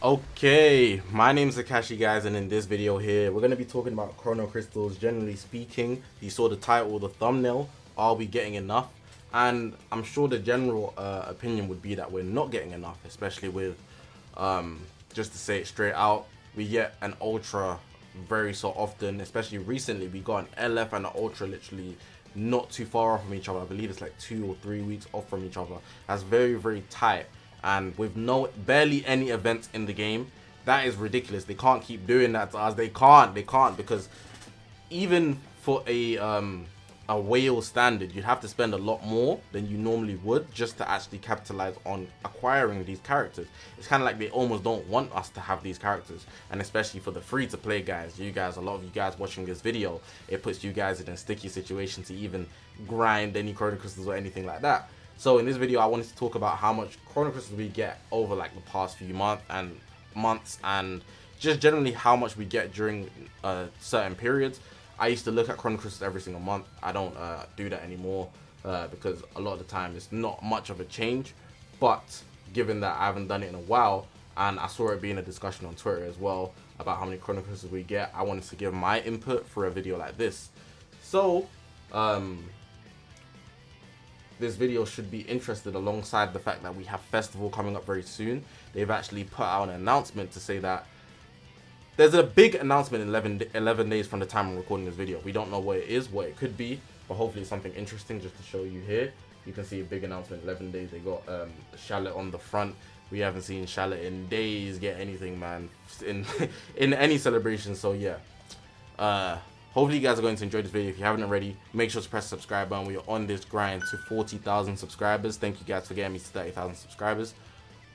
Okay, my name's Zakashi, guys, and in this video here, we're going to be talking about Chrono Crystals. Generally speaking, you saw the title, the thumbnail, are we getting enough? And I'm sure the general opinion would be that we're not getting enough, especially with, just to say it straight out, we get an Ultra very so often, especially recently. We got an LF and an Ultra literally not too far off from each other. I believe it's like 2 or 3 weeks off from each other. That's very, very tight. And with barely any events in the game, that is ridiculous. They can't keep doing that to us. They can't because even for a whale standard, you'd have to spend a lot more than you normally would just to actually capitalize on acquiring these characters. It's kind of like they almost don't want us to have these characters, and especially for the free-to-play guys. You guys, a lot of you guys watching this video, it puts you guys in a sticky situation to even grind any Chrono Crystals or anything like that. So in this video, I wanted to talk about how much Chrono Crystals we get over like the past few months and just generally how much we get during certain periods. I used to look at Chrono Crystals every single month. I don't do that anymore because a lot of the time it's not much of a change. But given that I haven't done it in a while, and I saw it being a discussion on Twitter as well about how many Chrono Crystals we get, I wanted to give my input for a video like this. So this video should be interested alongside the fact that we have Festival coming up very soon. They've actually put out an announcement to say that there's a big announcement in 11 days from the time I'm recording this video. We don't know what it is, what it could be, but hopefully it's something interesting just to show you here. You can see a big announcement in 11 days. They got Charlotte on the front. We haven't seen Charlotte in days get anything, man, in any celebration. So yeah, hopefully you guys are going to enjoy this video. If you haven't already, make sure to press the subscribe button. We are on this grind to 40,000 subscribers. Thank you guys for getting me to 30,000 subscribers.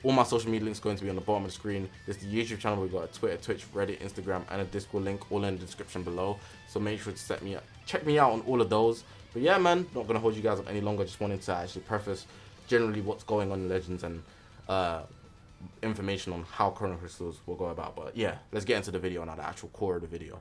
All my social media links are going to be on the bottom of the screen. There's the YouTube channel. We've got a Twitter, Twitch, Reddit, Instagram, and a Discord link, all in the description below. So make sure to check me out on all of those. But yeah, man, not going to hold you guys up any longer. Just wanted to actually preface generally what's going on in Legends and information on how Chrono Crystals will go about. But yeah, let's get into the video now, the actual core of the video.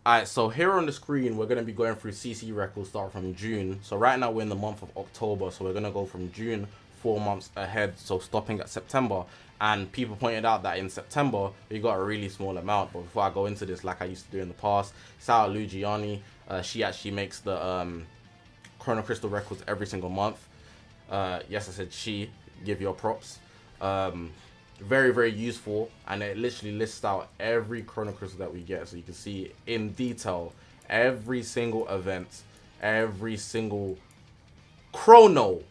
Alright, so here on the screen, we're going to be going through CC records start from June. So right now we're in the month of October, so we're going to go from June 4 months ahead, so stopping at September. And people pointed out that in September we got a really small amount. But before I go into this, like I used to do in the past, Sarah Lugiani, she actually makes the Chrono Crystal records every single month. Yes, I said she. Give your props. Very, very useful, and it literally lists out every Chrono Crystal that we get, so you can see in detail every single event, every single chrono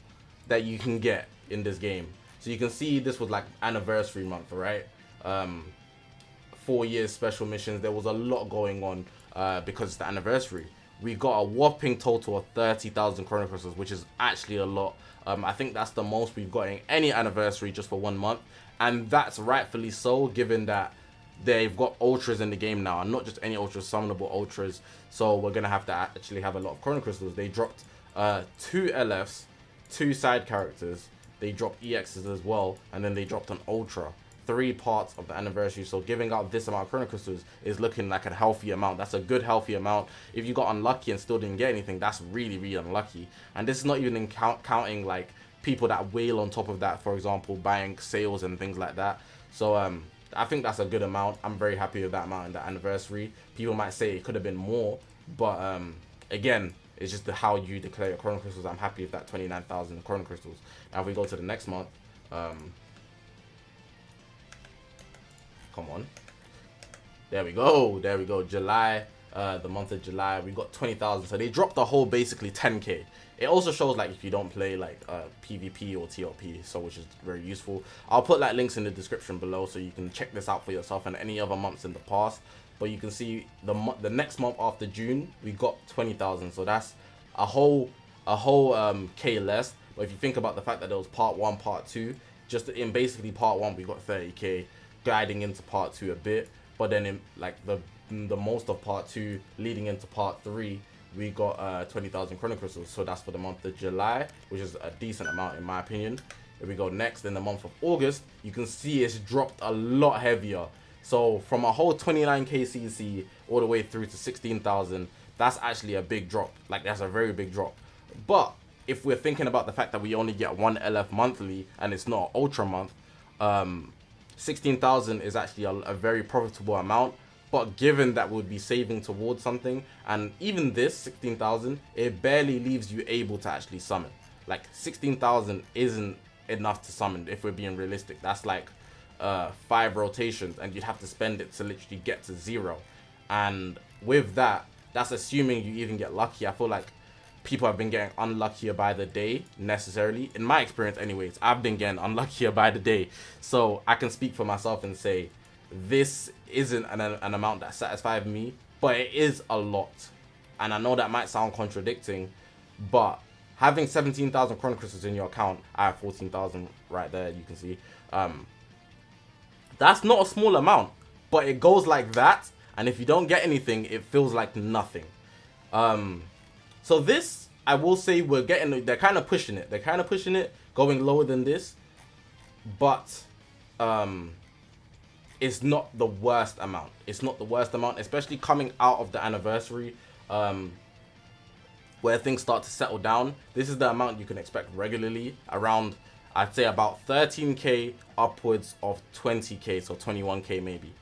that you can get in this game. So you can see this was like anniversary month, right? 4 years special missions. There was a lot going on because it's the anniversary. We got a whopping total of 30,000 Chrono Crystals, which is actually a lot. I think that's the most we've got in any anniversary just for 1 month. And that's rightfully so, given that they've got ultras in the game now, and not just any ultras, summonable ultras. So we're gonna have to actually have a lot of Chrono Crystals. They dropped 2 LFs, 2 side characters. They dropped EXs as well, and then they dropped an ultra. 3 parts of the anniversary. So giving out this amount of Chrono Crystals is looking like a healthy amount. That's a good healthy amount. If you got unlucky and still didn't get anything, that's really, really unlucky. And this is not even counting like people that whale on top of that, for example, buying sales and things like that. So I think that's a good amount. I'm very happy with that amount in the anniversary. People might say it could have been more, but again, it's just how you declare your Chrono Crystals. I'm happy with that 29,000 Chrono Crystals. Now if we go to the next month, come on, there we go, July, the month of July, we got 20,000. So they dropped the whole basically 10k. It also shows like if you don't play like PvP or TLP, so which is very useful. I'll put like links in the description below so you can check this out for yourself and any other months in the past. But you can see the next month after June we got 20,000, so that's a whole K less. But if you think about the fact that there was part 1, part 2, just in basically part 1 we got 30k, guiding into part 2 a bit, but then in like the most of part 2 leading into part 3 we got 20,000 Chrono Crystals. So that's for the month of July, which is a decent amount in my opinion. If we go next in the month of August, you can see it's dropped a lot heavier. So from a whole 29k CC all the way through to 16,000, that's actually a big drop. Like that's a very big drop. But if we're thinking about the fact that we only get 1 LF monthly and it's not an ultra month, 16,000 is actually a very profitable amount. But given that we'd be saving towards something, and even this 16,000, it barely leaves you able to actually summon. Like 16,000 isn't enough to summon if we're being realistic. That's like 5 rotations, and you'd have to spend it to literally get to 0. And with that, that's assuming you even get lucky. I feel like people have been getting unluckier by the day, necessarily. In my experience anyways, I've been getting unluckier by the day. So I can speak for myself and say, this isn't an amount that satisfies me, but it is a lot. And I know that might sound contradicting, but having 17,000 Chrono Crystals in your account, I have 14,000 right there, you can see. That's not a small amount, but it goes like that, and if you don't get anything, it feels like nothing. So this, I will say, they're kind of pushing it. They're kind of pushing it, going lower than this, but it's not the worst amount. It's not the worst amount, especially coming out of the anniversary, where things start to settle down. This is the amount you can expect regularly, around, I'd say about 13k upwards of 20k, so 21k maybe.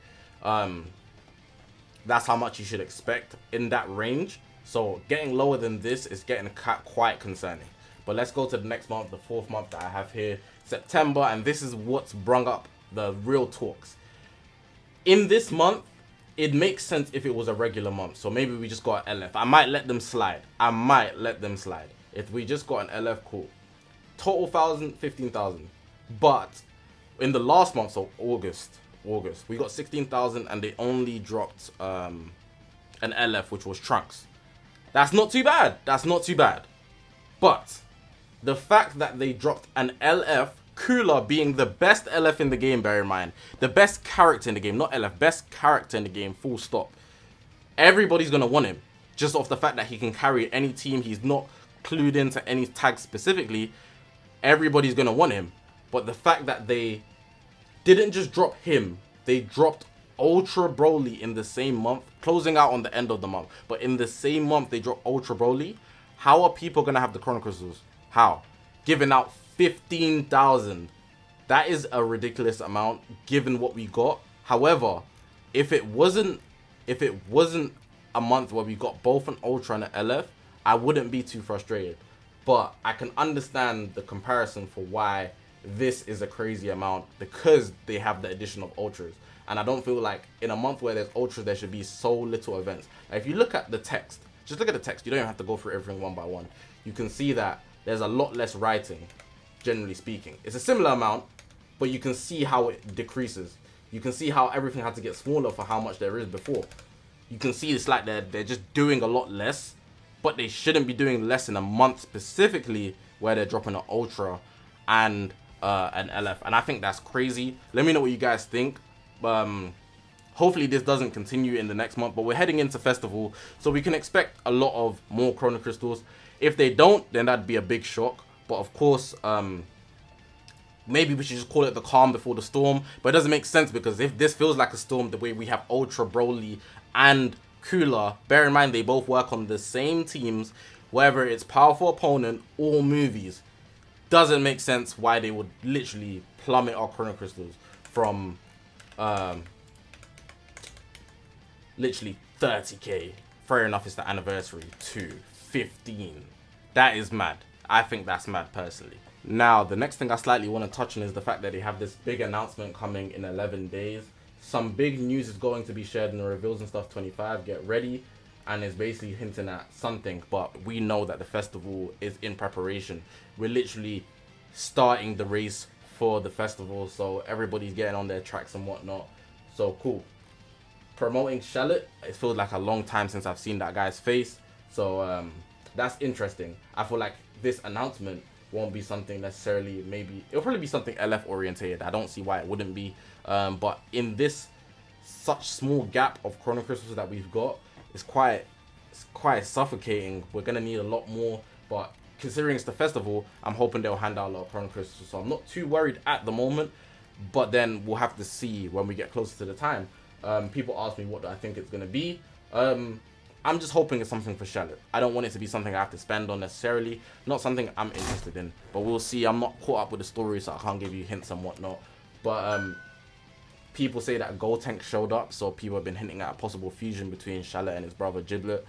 That's how much you should expect in that range. So getting lower than this is getting quite concerning. But let's go to the next month, the 4th month that I have here, September, and this is what's brung up the real talks. In this month, it makes sense if it was a regular month. So maybe we just got an LF. I might let them slide. I might let them slide. If we just got an LF, cool. Total 1,000, 15,000. But in the last month, so August, we got 16,000 and they only dropped an LF, which was Trunks. That's not too bad. That's not too bad. But the fact that they dropped an LF, Cooler being the best LF in the game, bear in mind. The best character in the game, not LF, best character in the game, full stop. Everybody's going to want him, just off the fact that he can carry any team. He's not clued into any tag specifically. Everybody's going to want him. But the fact that they didn't just drop him, they dropped Ultra Broly in the same month, closing out on the end of the month. But in the same month, they dropped Ultra Broly. How are people going to have the Chrono Crystals? How? Giving out 15,000. That is a ridiculous amount given what we got. However, if it wasn't a month where we got both an Ultra and an LF, I wouldn't be too frustrated. But I can understand the comparison for why this is a crazy amount, because they have the addition of Ultras. And I don't feel like in a month where there's Ultras, there should be so little events. Now, if you look at the text, just look at the text. You don't even have to go through everything one by one. You can see that there's a lot less writing, generally speaking. It's a similar amount, but you can see how it decreases. You can see how everything had to get smaller for how much there is before. You can see it's like they're just doing a lot less, but they shouldn't be doing less in a month specifically where they're dropping an Ultra and an LF. And I think that's crazy. Let me know what you guys think. Hopefully this doesn't continue in the next month, but we're heading into festival, so we can expect a lot of more Chrono Crystals. If they don't, then that'd be a big shock. But of course, maybe we should just call it the calm before the storm. But it doesn't make sense, because if this feels like a storm, the way we have Ultra Broly and Cooler, bear in mind they both work on the same teams, whether it's powerful opponent or movies, doesn't make sense why they would literally plummet our Chrono Crystals from literally 30k, fair enough, it's the anniversary, to 15. That is mad. I think that's mad personally. Now, the next thing I slightly want to touch on is the fact that they have this big announcement coming in 11 days. Some big news is going to be shared in the reveals and stuff 25. Get ready. And it's basically hinting at something, but we know that the festival is in preparation. We're literally starting the race for the festival, so everybody's getting on their tracks and whatnot. So cool. Promoting Shallot, it feels like a long time since I've seen that guy's face, so that's interesting. I feel like this announcement won't be something necessarily, maybe it'll probably be something LF orientated. I don't see why it wouldn't be, but in this such small gap of Chrono Crystals that we've got, it's quite suffocating. We're gonna need a lot more, but considering it's the festival, I'm hoping they'll hand out a lot of Chrono Crystals, so I'm not too worried at the moment. But then we'll have to see when we get closer to the time. People ask me what do I think it's gonna be. I'm just hoping it's something for Shallot. I don't want it to be something I have to spend on necessarily. Not something I'm interested in, but we'll see. I'm not caught up with the story, so I can't give you hints and whatnot. But people say that Gotenk showed up, so people have been hinting at a possible fusion between Shallot and his brother Giblet,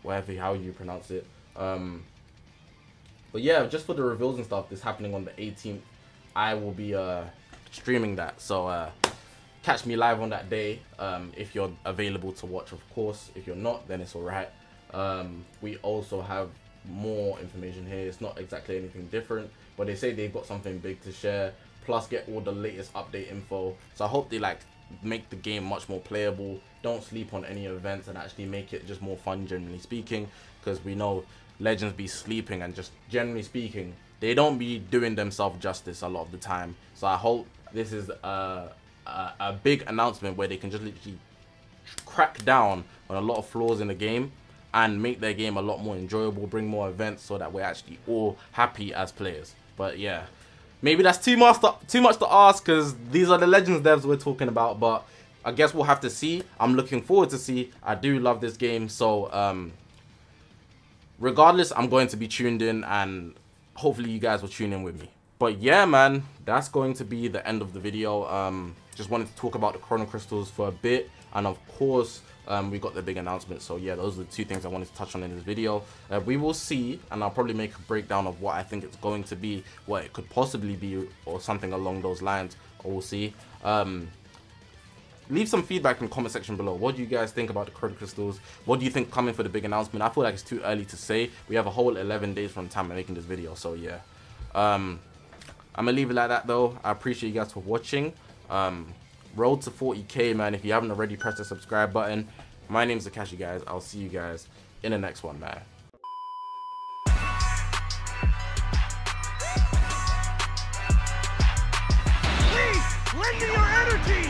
whatever how you pronounce it. But yeah, just for the reveals and stuff, this happening on the 18th. I will be streaming that, so catch me live on that day if you're available to watch, of course. If you're not, then it's alright. We also have more information here. It's not exactly anything different, but they say they've got something big to share, plus get all the latest update info. So I hope they like make the game much more playable, don't sleep on any events, and actually make it just more fun, generally speaking, because we know Legends be sleeping, and just generally speaking they don't be doing themselves justice a lot of the time. So I hope this is a big announcement where they can just literally crack down on a lot of flaws in the game and make their game a lot more enjoyable, bring more events, so that we're actually all happy as players. But yeah, maybe that's too much to ask, because these are the Legends devs we're talking about, but I guess we'll have to see. I'm looking forward to see. I do love this game, so regardless, I'm going to be tuned in, and hopefully you guys will tune in with me. But yeah, man, that's going to be the end of the video. Just wanted to talk about the Chrono Crystals for a bit, and of course we got the big announcement. So yeah, those are the two things I wanted to touch on in this video. We will see, and I'll probably make a breakdown of what I think it's going to be, what it could possibly be, or something along those lines. We'll see. Leave some feedback in the comment section below. What do you guys think about the Chrono Crystals? What do you think coming for the big announcement? I feel like it's too early to say. We have a whole 11 days from the time of making this video, so yeah. I'm gonna leave it like that though. I appreciate you guys for watching. Road to 40k, man. If you haven't already, press the subscribe button. My name's Zakashi, guys. I'll see you guys in the next one, man. Please, lend me your energy!